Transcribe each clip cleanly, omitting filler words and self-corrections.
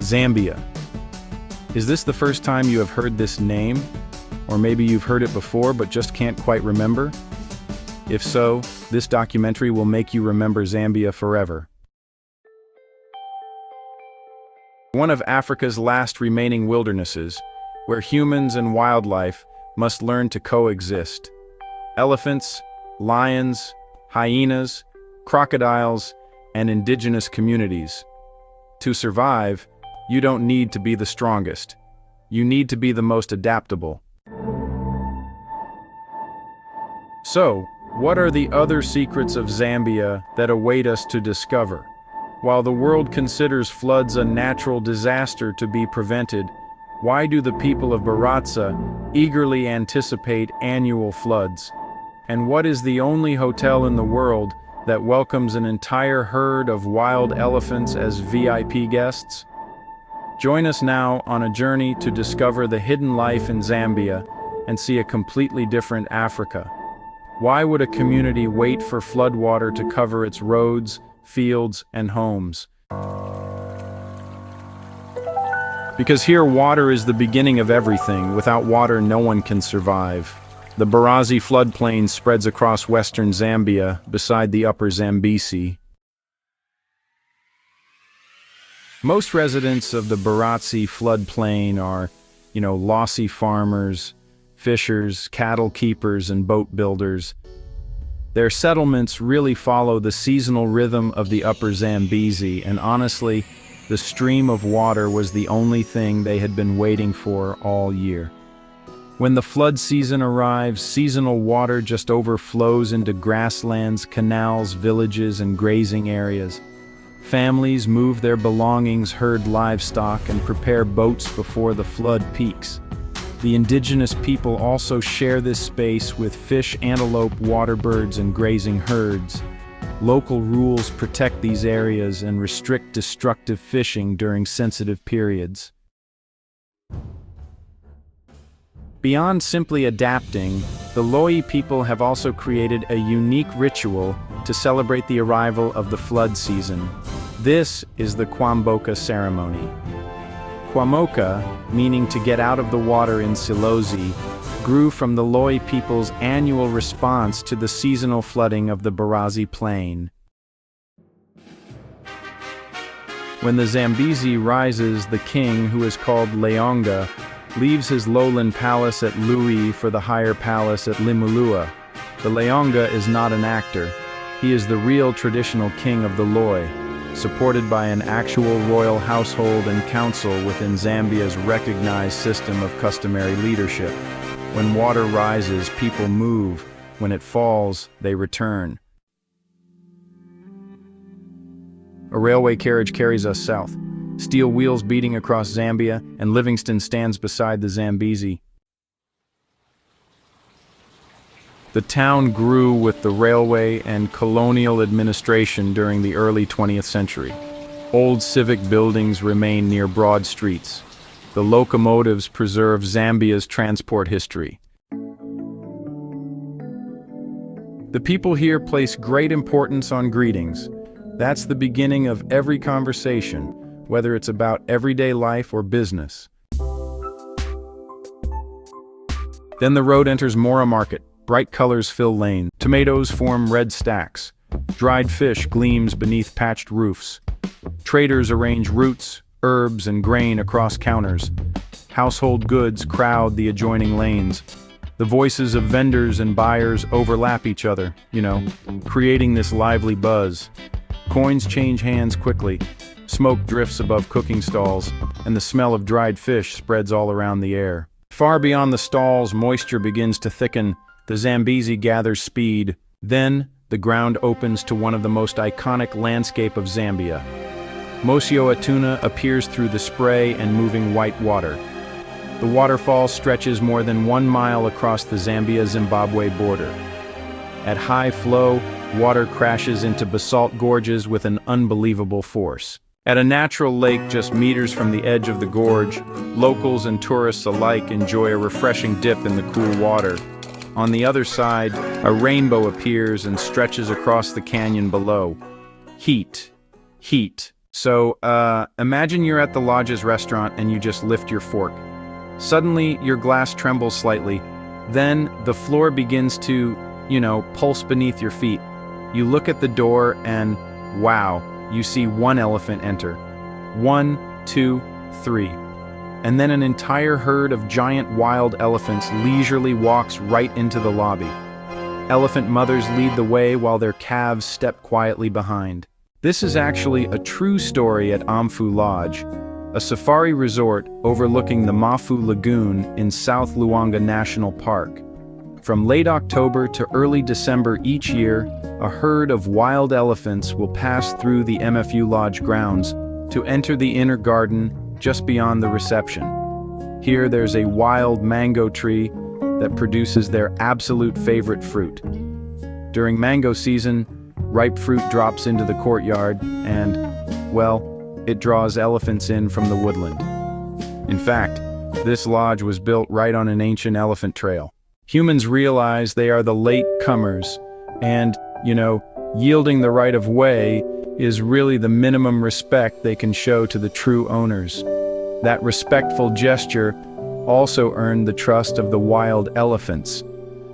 Zambia. Is this the first time you have heard this name? Or maybe you've heard it before but just can't quite remember? If so, this documentary will make you remember Zambia forever. One of Africa's last remaining wildernesses, where humans and wildlife must learn to coexist. Elephants, lions, hyenas, crocodiles, and indigenous communities. To survive, you don't need to be the strongest. You need to be the most adaptable. So, what are the other secrets of Zambia that await us to discover? While the world considers floods a natural disaster to be prevented, why do the people of Baratza eagerly anticipate annual floods? And what is the only hotel in the world that welcomes an entire herd of wild elephants as VIP guests? Join us now on a journey to discover the hidden life in Zambia and see a completely different Africa. Why would a community wait for floodwater to cover its roads, fields, and homes? Because here water is the beginning of everything. Without water, no one can survive. The Barazi floodplain spreads across western Zambia, beside the upper Zambezi. Most residents of the Barazi floodplain are, Lozi farmers, fishers, cattle keepers, and boat builders. Their settlements really follow the seasonal rhythm of the upper Zambezi, and honestly, the stream of water was the only thing they had been waiting for all year. When the flood season arrives, seasonal water just overflows into grasslands, canals, villages, and grazing areas. Families move their belongings, herd livestock, and prepare boats before the flood peaks. The indigenous people also share this space with fish, antelope, water birds, and grazing herds. Local rules protect these areas and restrict destructive fishing during sensitive periods. Beyond simply adapting, the Lozi people have also created a unique ritual to celebrate the arrival of the flood season. This is the Kwamboka ceremony. Kwamoka, meaning to get out of the water in Silozi, grew from the Lozi people's annual response to the seasonal flooding of the Barazi plain. When the Zambezi rises, the king, who is called Leonga, leaves his lowland palace at Lui for the higher palace at Limulua. The Leonga is not an actor. He is the real traditional king of the Loi, supported by an actual royal household and council within Zambia's recognized system of customary leadership. When water rises, people move. When it falls, they return. A railway carriage carries us south. Steel wheels beating across Zambia, and Livingston stands beside the Zambezi. The town grew with the railway and colonial administration during the early 20th century. Old civic buildings remain near broad streets. The locomotives preserve Zambia's transport history. The people here place great importance on greetings. That's the beginning of every conversation, whether it's about everyday life or business. Then the road enters Mora Market. Bright colors fill lanes. Tomatoes form red stacks. Dried fish gleams beneath patched roofs. Traders arrange roots, herbs, and grain across counters. Household goods crowd the adjoining lanes. The voices of vendors and buyers overlap each other, creating this lively buzz. Coins change hands quickly. Smoke drifts above cooking stalls, and the smell of dried fish spreads all around the air. Far beyond the stalls, moisture begins to thicken. The Zambezi gathers speed. Then, the ground opens to one of the most iconic landscapes of Zambia. Mosio Atuna appears through the spray and moving white water. The waterfall stretches more than 1 mile across the Zambia-Zimbabwe border. At high flow, water crashes into basalt gorges with an unbelievable force. At a natural lake just meters from the edge of the gorge, locals and tourists alike enjoy a refreshing dip in the cool water. On the other side, a rainbow appears and stretches across the canyon below. Heat, Imagine you're at the lodge's restaurant and you just lift your fork. Suddenly, your glass trembles slightly. Then, the floor begins to, pulse beneath your feet. You look at the door and, wow, you see one elephant enter. 1, 2, 3. And then an entire herd of giant wild elephants leisurely walks right into the lobby. Elephant mothers lead the way while their calves step quietly behind. This is actually a true story at Amphu Lodge, a safari resort overlooking the Mafu Lagoon in South Luangwa National Park. From late October to early December each year, a herd of wild elephants will pass through the MFU Lodge grounds to enter the inner garden just beyond the reception. Here there's a wild mango tree that produces their absolute favorite fruit. During mango season, ripe fruit drops into the courtyard and, well, it draws elephants in from the woodland. In fact, this lodge was built right on an ancient elephant trail. Humans realize they are the late comers, and, yielding the right of way is really the minimum respect they can show to the true owners. That respectful gesture also earned the trust of the wild elephants.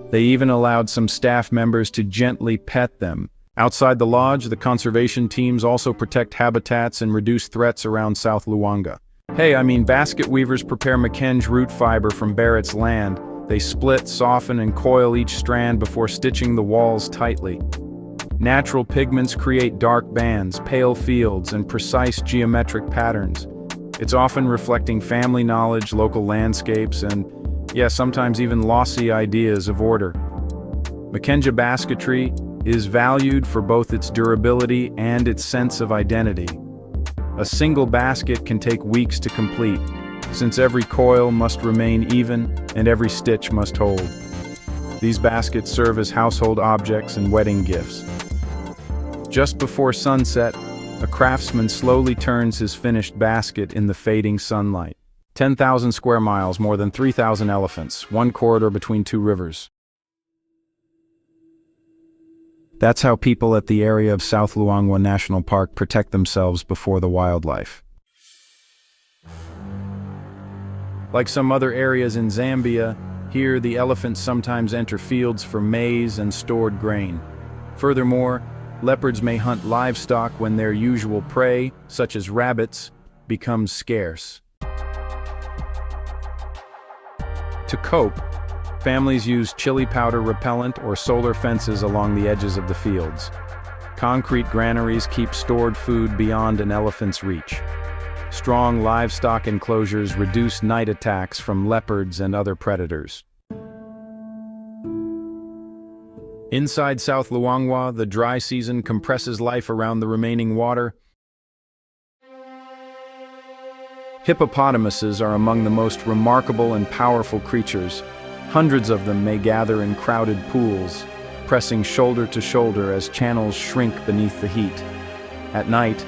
They even allowed some staff members to gently pet them. Outside the lodge, the conservation teams also protect habitats and reduce threats around South Luangwa. Basket weavers prepare Mackenzie root fiber from Barrett's land. They split, soften, and coil each strand before stitching the walls tightly. Natural pigments create dark bands, pale fields, and precise geometric patterns. It's often reflecting family knowledge, local landscapes, and, sometimes even lossy ideas of order. Mackenzie basketry is valued for both its durability and its sense of identity. A single basket can take weeks to complete, since every coil must remain even and every stitch must hold. These baskets serve as household objects and wedding gifts. Just before sunset, a craftsman slowly turns his finished basket in the fading sunlight. 10,000 square miles, more than 3,000 elephants, one corridor between two rivers. That's how people at the area of South Luangwa National Park protect themselves before the wildlife. Like some other areas in Zambia, here the elephants sometimes enter fields for maize and stored grain. Furthermore, leopards may hunt livestock when their usual prey, such as rabbits, becomes scarce. To cope, families use chili powder repellent or solar fences along the edges of the fields. Concrete granaries keep stored food beyond an elephant's reach. Strong livestock enclosures reduce night attacks from leopards and other predators. Inside South Luangwa, the dry season compresses life around the remaining water. Hippopotamuses are among the most remarkable and powerful creatures. Hundreds of them may gather in crowded pools, pressing shoulder to shoulder as channels shrink beneath the heat. At night,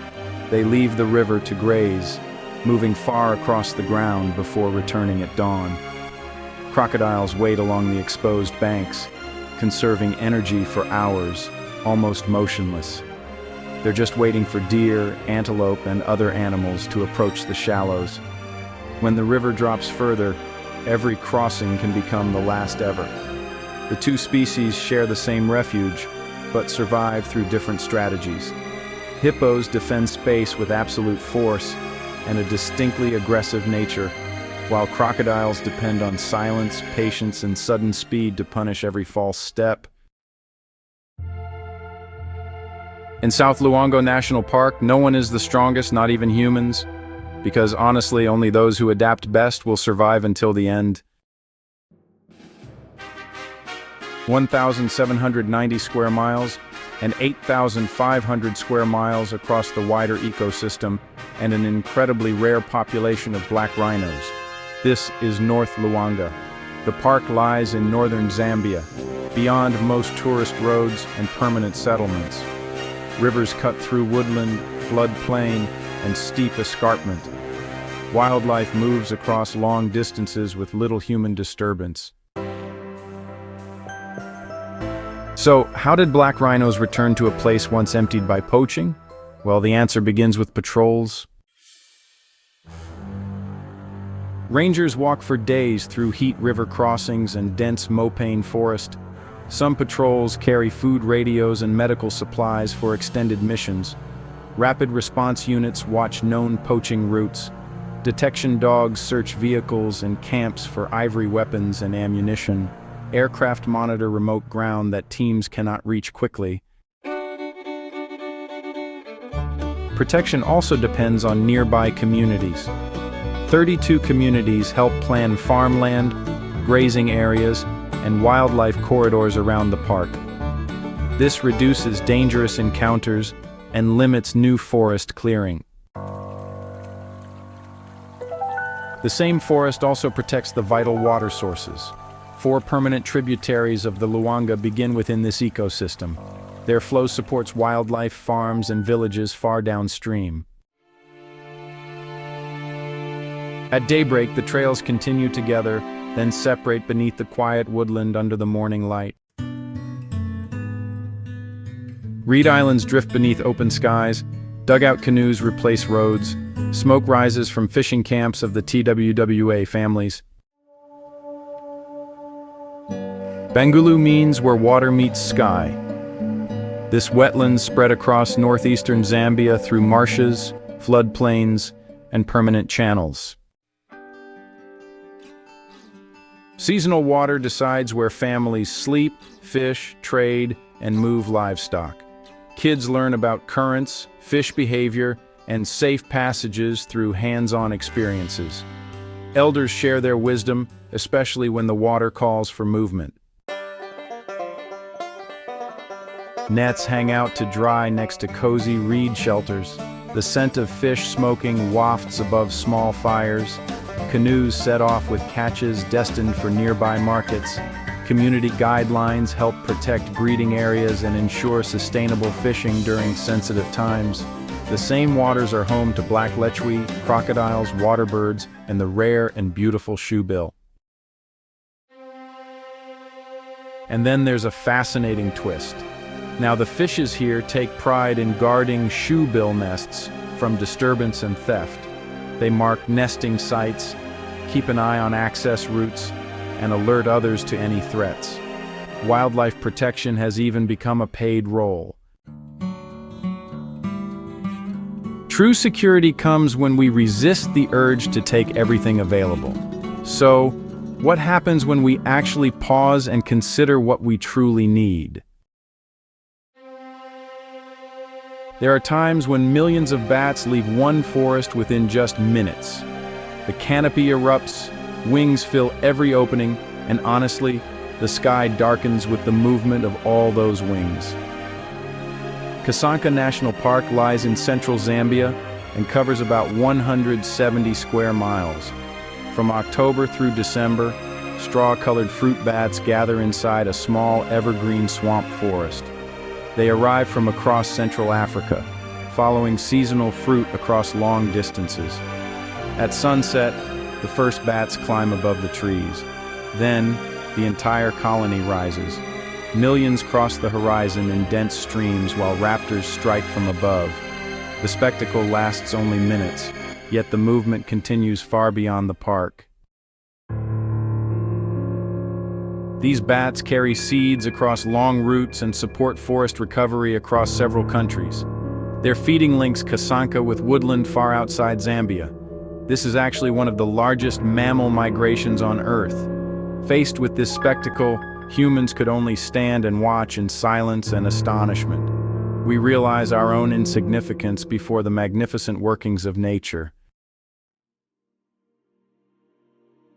they leave the river to graze, moving far across the ground before returning at dawn. Crocodiles wait along the exposed banks, conserving energy for hours, almost motionless. They're just waiting for deer, antelope, and other animals to approach the shallows. When the river drops further, every crossing can become the last ever. The two species share the same refuge, but survive through different strategies. Hippos defend space with absolute force and a distinctly aggressive nature, while crocodiles depend on silence, patience, and sudden speed to punish every false step. In South Luangwa National Park, no one is the strongest, not even humans, because honestly, only those who adapt best will survive until the end. 1,790 square miles and 8,500 square miles across the wider ecosystem, and an incredibly rare population of black rhinos. This is North Luangwa. The park lies in northern Zambia, beyond most tourist roads and permanent settlements. Rivers cut through woodland, floodplain, and steep escarpment. Wildlife moves across long distances with little human disturbance. So, how did black rhinos return to a place once emptied by poaching? Well, the answer begins with patrols. Rangers walk for days through Heat River crossings and dense mopane forest. Some patrols carry food radios and medical supplies for extended missions. Rapid response units watch known poaching routes. Detection dogs search vehicles and camps for ivory weapons and ammunition. Aircraft monitor remote ground that teams cannot reach quickly. Protection also depends on nearby communities. 32 communities help plan farmland, grazing areas, and wildlife corridors around the park. This reduces dangerous encounters and limits new forest clearing. The same forest also protects the vital water sources. 4 permanent tributaries of the Luanga begin within this ecosystem. Their flow supports wildlife, farms, and villages far downstream. At daybreak, the trails continue together, then separate beneath the quiet woodland under the morning light. Reed islands drift beneath open skies, dugout canoes replace roads, smoke rises from fishing camps of the TWWA families. Bangulu means where water meets sky. This wetland spread across northeastern Zambia through marshes, floodplains, and permanent channels. Seasonal water decides where families sleep, fish, trade, and move livestock. Kids learn about currents, fish behavior, and safe passages through hands-on experiences. Elders share their wisdom, especially when the water calls for movement. Nets hang out to dry next to cozy reed shelters. The scent of fish smoking wafts above small fires. Canoes set off with catches destined for nearby markets. Community guidelines help protect breeding areas and ensure sustainable fishing during sensitive times. The same waters are home to black lechwe, crocodiles, waterbirds, and the rare and beautiful shoebill. And then there's a fascinating twist. Now the fishes here take pride in guarding shoebill nests from disturbance and theft. They mark nesting sites, keep an eye on access routes, and alert others to any threats. Wildlife protection has even become a paid role. True security comes when we resist the urge to take everything available. So, what happens when we actually pause and consider what we truly need? There are times when millions of bats leave one forest within just minutes. The canopy erupts, wings fill every opening, and honestly, the sky darkens with the movement of all those wings. Kasanka National Park lies in central Zambia and covers about 170 square miles. From October through December, straw-colored fruit bats gather inside a small evergreen swamp forest. They arrive from across Central Africa, following seasonal fruit across long distances. At sunset, the first bats climb above the trees. Then, the entire colony rises. Millions cross the horizon in dense streams while raptors strike from above. The spectacle lasts only minutes, yet the movement continues far beyond the park. These bats carry seeds across long routes and support forest recovery across several countries. Their feeding links Kasanka with woodland far outside Zambia. This is actually one of the largest mammal migrations on Earth. Faced with this spectacle, humans could only stand and watch in silence and astonishment. We realize our own insignificance before the magnificent workings of nature.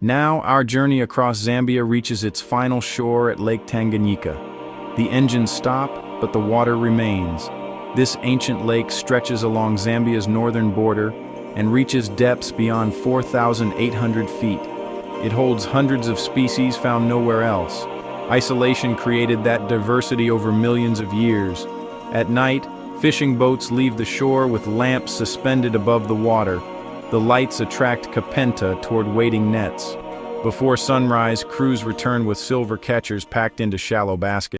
Now, our journey across Zambia reaches its final shore at Lake Tanganyika. The engines stop, but the water remains. This ancient lake stretches along Zambia's northern border and reaches depths beyond 4,800 feet. It holds hundreds of species found nowhere else. Isolation created that diversity over millions of years. At night, fishing boats leave the shore with lamps suspended above the water. The lights attract kapenta toward waiting nets. Before sunrise, crews return with silver catchers packed into shallow baskets.